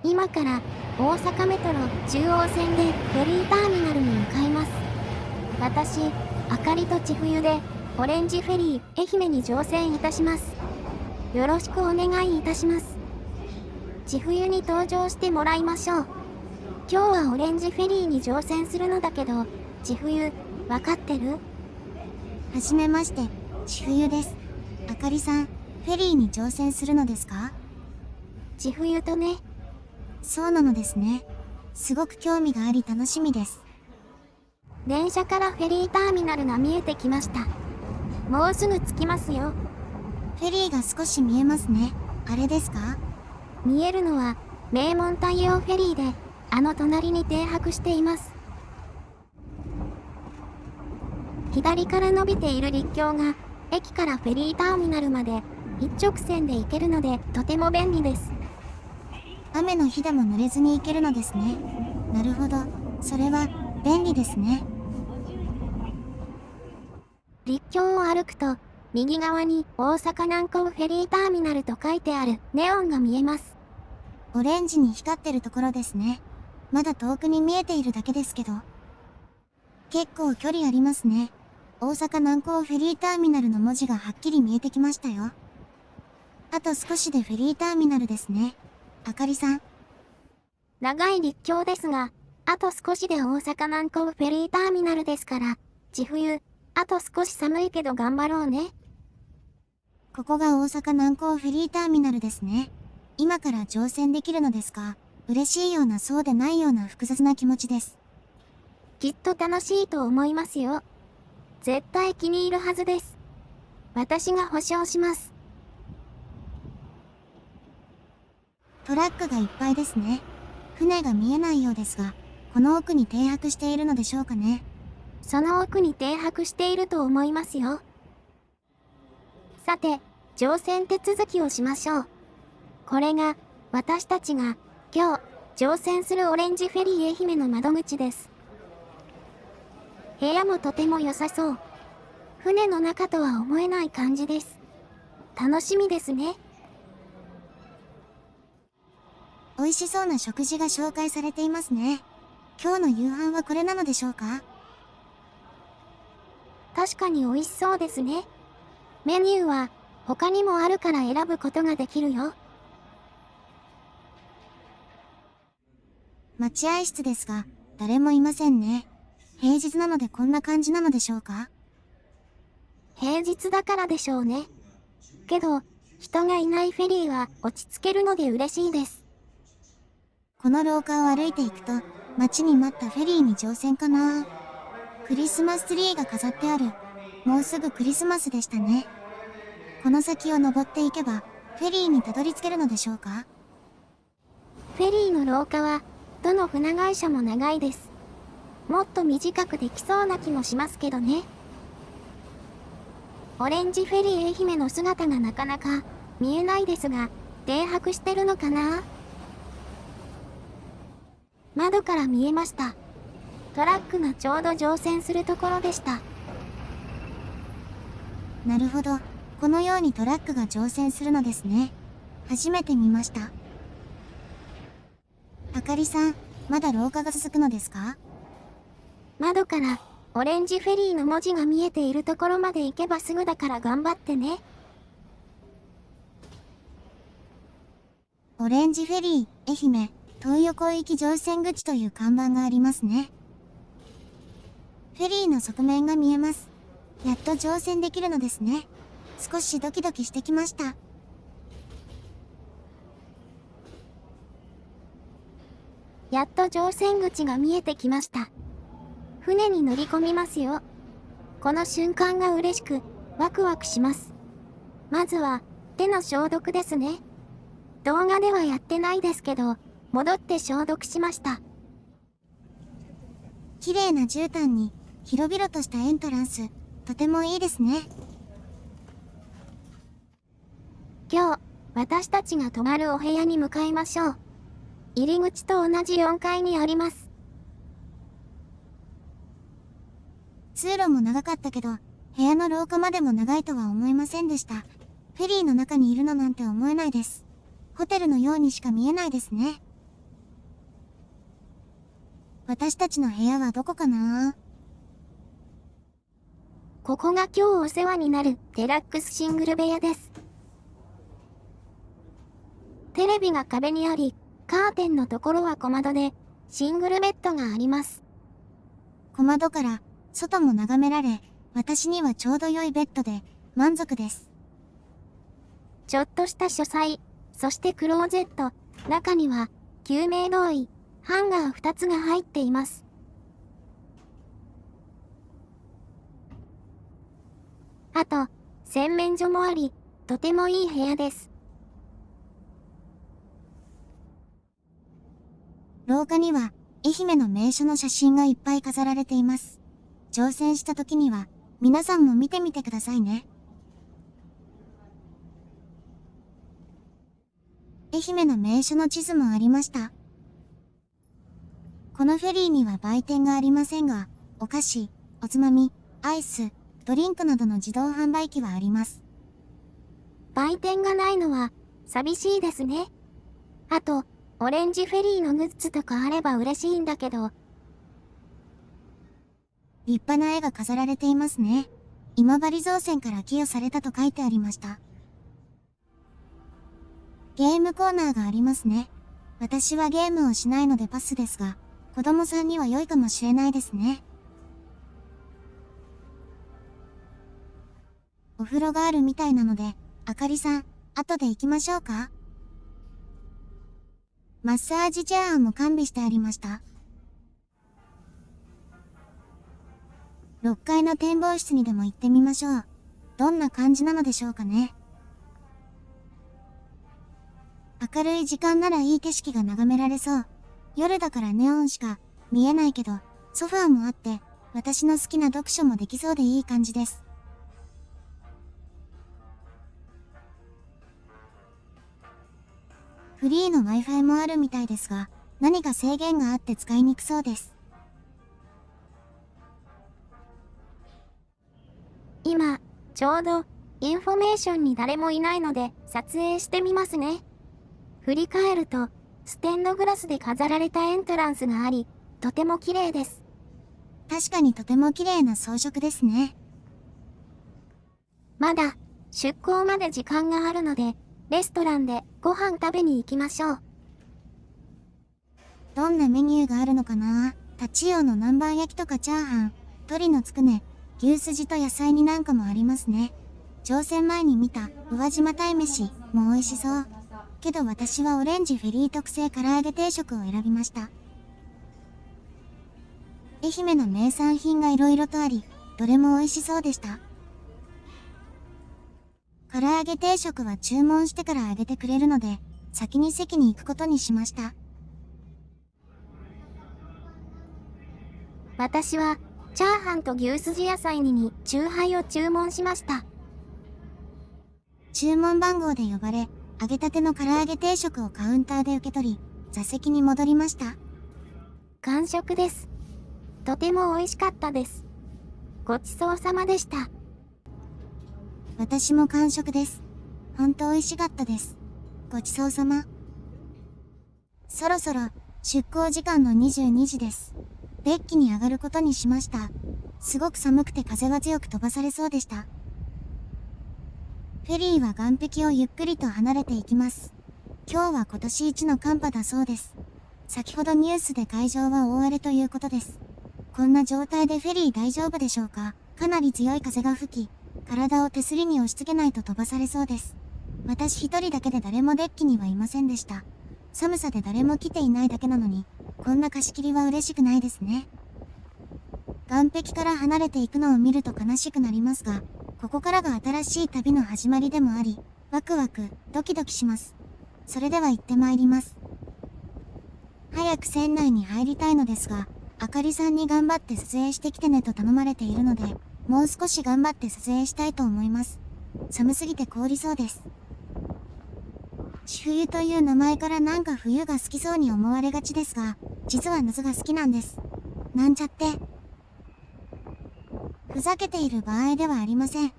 今から大阪メトロ中央線でフェリーターミナルに向かいます。私、あかりと千冬でオレンジフェリー愛媛に乗船いたします。よろしくお願いいたします。千冬に登場してもらいましょう。今日はオレンジフェリーに乗船するのだけど、千冬、わかってる？はじめまして、千冬です。あかりさん、フェリーに乗船するのですか？千冬とね。そうなのですね。すごく興味があり楽しみです。電車からフェリーターミナルが見えてきました。もうすぐ着きますよ。フェリーが少し見えますね。あれですか？見えるのは名門太陽フェリーで、あの隣に停泊しています。左から伸びている陸橋が駅からフェリーターミナルまで一直線で行けるのでとても便利です。雨の日でも濡れずに行けるのですね。なるほど、それは便利ですね。陸橋を歩くと右側に大阪南港フェリーターミナルと書いてあるネオンが見えます。オレンジに光ってるところですね。まだ遠くに見えているだけですけど。結構距離ありますね。大阪南港フェリーターミナルの文字がはっきり見えてきましたよ。あと少しでフェリーターミナルですね。あかりさん。長い陸橋ですが、あと少しで大阪南港フェリーターミナルですから、千冬、あと少し寒いけど頑張ろうね。ここが大阪南港フェリーターミナルですね。今から乗船できるのですが、嬉しいようなそうでないような複雑な気持ちです。きっと楽しいと思いますよ。絶対気に入るはずです。私が保証します。トラックがいっぱいですね。船が見えないようですが、この奥に停泊しているのでしょうかね。その奥に停泊していると思いますよ。さて、乗船手続きをしましょう。これが、私たちが、今日、乗船するオレンジフェリー愛媛の窓口です。部屋もとても良さそう。船の中とは思えない感じです。楽しみですね。美味しそうな食事が紹介されていますね。今日の夕飯はこれなのでしょうか？確かに美味しそうですね。メニューは他にもあるから選ぶことができるよ。待合室ですが、誰もいませんね。平日なのでこんな感じなのでしょうか？平日だからでしょうね。けど、人がいないフェリーは落ち着けるので嬉しいです。この廊下を歩いていくと、待ちに待ったフェリーに乗船かな。クリスマスツリーが飾ってある。もうすぐクリスマスでしたね。この先を登っていけば、フェリーにたどり着けるのでしょうか？フェリーの廊下は、どの船会社も長いです。もっと短くできそうな気もしますけどね。オレンジフェリー愛媛の姿がなかなか見えないですが、停泊してるのかな？窓から見えました。トラックがちょうど乗船するところでした。なるほど。このようにトラックが乗船するのですね。初めて見ました。あかりさん、まだ廊下が続くのですか？窓からオレンジフェリーの文字が見えているところまで行けばすぐだから頑張ってね。オレンジフェリー、愛媛、東横行き乗船口という看板がありますね。フェリーの側面が見えます。やっと乗船できるのですね。少しドキドキしてきました。やっと乗船口が見えてきました。船に乗り込みますよ。この瞬間が嬉しく、ワクワクします。まずは、手の消毒ですね。動画ではやってないですけど、戻って消毒しました。綺麗な絨毯に、広々としたエントランス、とてもいいですね。今日、私たちが泊まるお部屋に向かいましょう。入り口と同じ4階にあります。通路も長かったけど、部屋の廊下までも長いとは思いませんでした。フェリーの中にいるのなんて思えないです。ホテルのようにしか見えないですね。私たちの部屋はどこかな？ここが今日お世話になるデラックスシングル部屋です。テレビが壁にあり、カーテンのところは小窓で、シングルベッドがあります。小窓から外も眺められ、私にはちょうど良いベッドで満足です。ちょっとした書斎、そしてクローゼット、中には救命胴衣、ハンガー2つが入っています。あと、洗面所もあり、とてもいい部屋です。廊下には愛媛の名所の写真がいっぱい飾られています。乗船した時には皆さんも見てみてくださいね。愛媛の名所の地図もありました。このフェリーには売店がありませんが、お菓子、おつまみ、アイス、ドリンクなどの自動販売機はあります。売店がないのは寂しいですね。あと、オレンジフェリーのグッズとかあれば嬉しいんだけど。立派な絵が飾られていますね。今治造船から寄与されたと書いてありました。ゲームコーナーがありますね。私はゲームをしないのでパスですが、子供さんには良いかもしれないですね。お風呂があるみたいなので、あかりさん、後で行きましょうか？マッサージチェアも完備してありました。6階の展望室にでも行ってみましょう。どんな感じなのでしょうかね。明るい時間ならいい景色が眺められそう。夜だからネオンしか見えないけど、ソファーもあって、私の好きな読書もできそうでいい感じです。フリーの Wi-Fi もあるみたいですが、何か制限があって使いにくそうです。今、ちょうど、インフォメーションに誰もいないので、撮影してみますね。振り返ると、ステンドグラスで飾られたエントランスがあり、とても綺麗です。確かにとても綺麗な装飾ですね。まだ、出港まで時間があるので、レストランでご飯食べに行きましょう。どんなメニューがあるのかな？タチウオの南蛮焼きとかチャーハン、鶏のつくね、牛すじと野菜煮なんかもありますね。乗船前に見た宇和島鯛めしも美味しそう。けど私はオレンジフェリー特製唐揚げ定食を選びました。愛媛の名産品が色々とあり、どれも美味しそうでした。唐揚げ定食は注文してから揚げてくれるので、先に席に行くことにしました。私は、チャーハンと牛すじ野菜煮にチューハイを注文しました。注文番号で呼ばれ、揚げたての唐揚げ定食をカウンターで受け取り、座席に戻りました。完食です。とても美味しかったです。ごちそうさまでした。私も完食です。ほんと美味しかったです。ごちそうさま。そろそろ出港時間の22時です。デッキに上がることにしました。すごく寒くて風が強く飛ばされそうでした。フェリーは岸壁をゆっくりと離れていきます。今日は今年一の寒波だそうです。先ほどニュースで海上は大荒れということです。こんな状態でフェリー大丈夫でしょうか？かなり強い風が吹き、体を手すりに押し付けないと飛ばされそうです。私一人だけで誰もデッキにはいませんでした。寒さで誰も来ていないだけなのに、こんな貸し切りは嬉しくないですね。岸壁から離れていくのを見ると悲しくなりますが、ここからが新しい旅の始まりでもあり、ワクワク、ドキドキします。それでは行ってまいります。早く船内に入りたいのですが、あかりさんに頑張って撮影してきてねと頼まれているので、もう少し頑張って撮影したいと思います。寒すぎて凍りそうです。し冬という名前からなんか冬が好きそうに思われがちですが、実は夏が好きなんです。なんちゃって。ふざけている場合ではありません。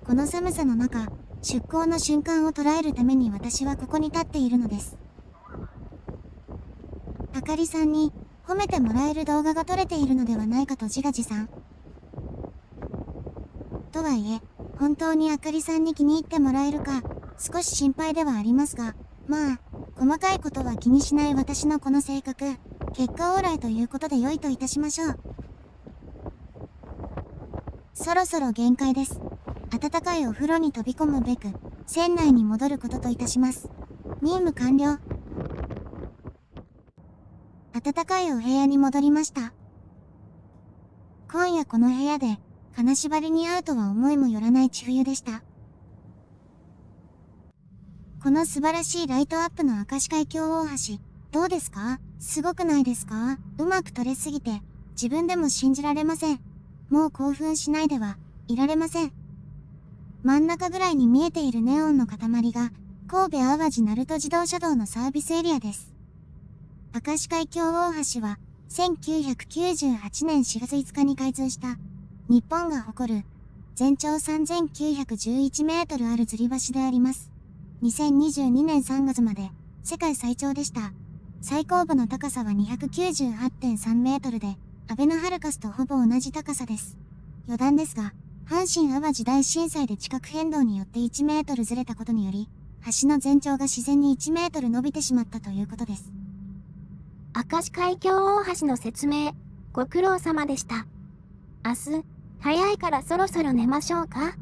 この寒さの中、出港の瞬間を捉えるために私はここに立っているのです。あかりさんに、褒めてもらえる動画が撮れているのではないかと自画自賛。とはいえ、本当にあかりさんに気に入ってもらえるか、少し心配ではありますが、まあ、細かいことは気にしない私のこの性格、結果オーライということで良いといたしましょう。そろそろ限界です。温かいお風呂に飛び込むべく、船内に戻ることといたします。任務完了。暖かいお部屋に戻りました。今夜この部屋で、金縛りに会うとは思いもよらない千冬でした。この素晴らしいライトアップの明石海峡大橋、どうですか？すごくないですか？うまく撮れすぎて、自分でも信じられません。もう興奮しないではいられません。真ん中ぐらいに見えているネオンの塊が、神戸淡路鳴門自動車道のサービスエリアです。明石海峡大橋は、1998年4月5日に開通した、日本が誇る、全長3911メートルある吊り橋であります。2022年3月まで、世界最長でした。最高部の高さは 298.3 メートルで、アベノハルカスとほぼ同じ高さです。余談ですが、阪神淡路大震災で地殻変動によって1メートルずれたことにより、橋の全長が自然に1メートル伸びてしまったということです。明石海峡大橋の説明、ご苦労様でした。明日、早いからそろそろ寝ましょうか？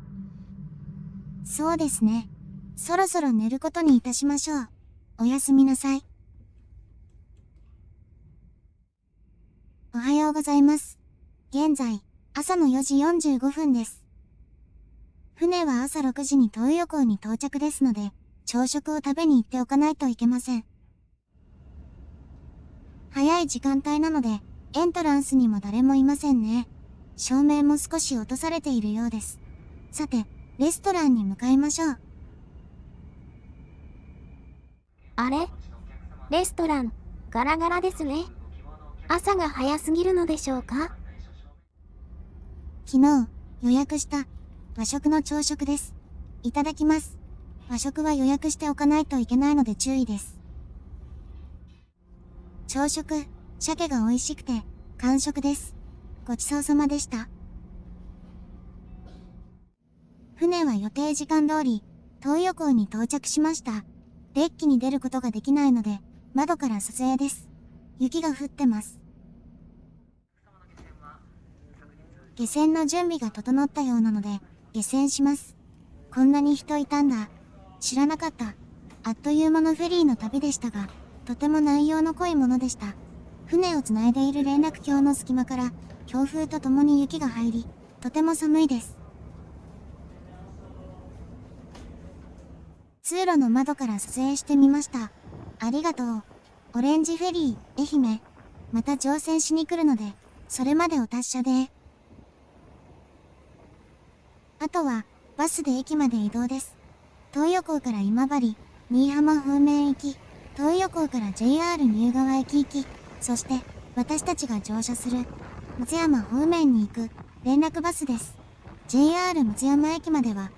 そうですね。そろそろ寝ることにいたしましょう。おやすみなさい。おはようございます。現在、朝の4時45分です。船は朝6時に東横港に到着ですので、朝食を食べに行っておかないといけません。早い時間帯なので、エントランスにも誰もいませんね。照明も少し落とされているようです。さて、レストランに向かいましょう。あれ？レストラン、ガラガラですね。朝が早すぎるのでしょうか？昨日、予約した和食の朝食です。いただきます。和食は予約しておかないといけないので注意です。朝食、鮭が美味しくて、完食です。ごちそうさまでした。船は予定時間通り、東横港に到着しました。デッキに出ることができないので、窓から撮影です。雪が降ってます。下船の準備が整ったようなので、下船します。こんなに人いたんだ。知らなかった。あっという間のフェリーの旅でしたが、とても内容の濃いものでした。船をつないでいる連絡橋の隙間から、強風とともに雪が入り、とても寒いです。通路の窓から撮影してみました。ありがとう。オレンジフェリー、愛媛。また乗船しに来るので、それまでお達者で。あとは、バスで駅まで移動です。東横港から今治、新居浜方面行き、東横港から JR ニュー川駅行き、そして、私たちが乗車する、松山方面に行く、連絡バスです。JR 松山駅までは、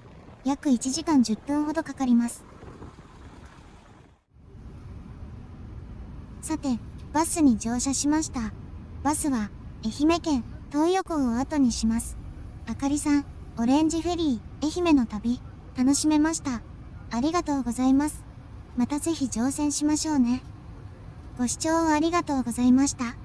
約1時間10分ほどかかります。さて、バスに乗車しました。バスは、愛媛県、東横港を後にします。あかりさん、オレンジフェリー、愛媛の旅、楽しめました。ありがとうございます。またぜひ乗船しましょうね。ご視聴ありがとうございました。